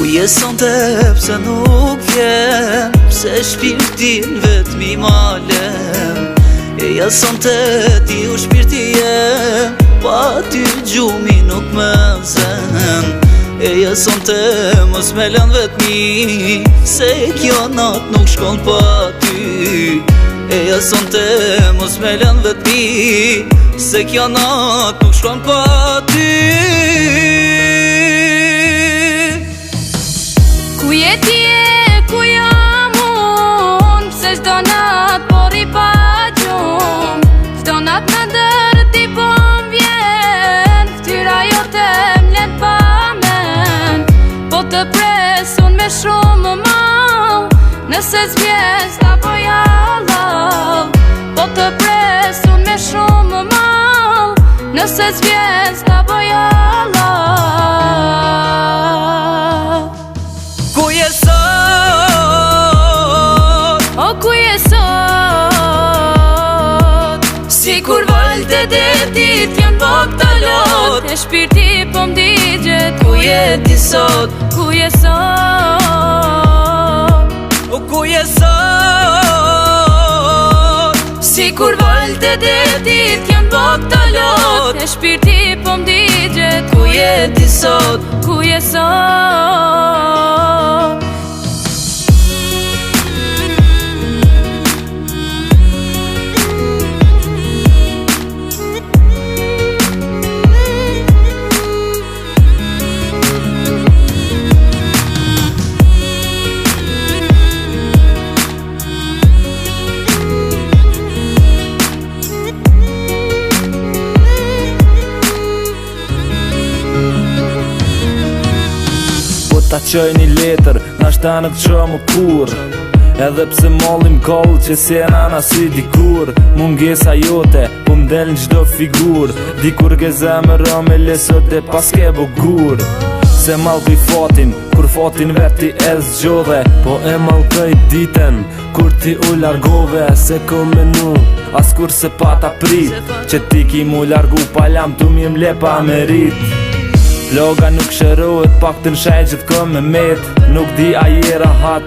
Ku jeson të pse nuk vjen, pse shpirtin vetëm I malem. E jason të ti u shpirti jem, pa ty gjumi nuk më zen. E jason të mos me lën vetëmi, se kjo nat nuk shkon pa ty. E jason të mos me lën vetëmi, se kjo nat nuk shkon pa ty. Ku je ti e ku jam unë, pse çdo nat por I pa gjumë. Çdo nat në dër ti po m'vjen, ftyra jote m'len pa men. Po të pres unë me shumë mal, nëse s'vjen s'ta boja lau. Po të pres unë me shumë mal, nëse s'vjen s'ta boja lau. Ku je sot? O ku je sot? Sikur valjt e detit jan bok të lot, E shpirti po m'digjet. ku je ti sot? Ku je sot? O ku je sot? Sikur valjt e detit jan bok të lot, E shpirti po m'digjet. ku je ti sot? Ku je sot? Ta qoj një letër, nashta nuk qa më kur. Edhe pse mollim koll që s'jena na si dikur. Mungesa jote, po m'del në gjdo figur. Dikur ke zemër me lesot e pas ke bugur. Se malkoj fatin, kur fatin veti e zgjodhe. Po e malkoj diten, kur ti u largove. Se ko menu, as kur se pata prit, që ti ki mu largu palam tu mi m'le pa merit. Loga nuk shërohet, pak të nshaj gjithë këm me met. Nuk di a je rahat,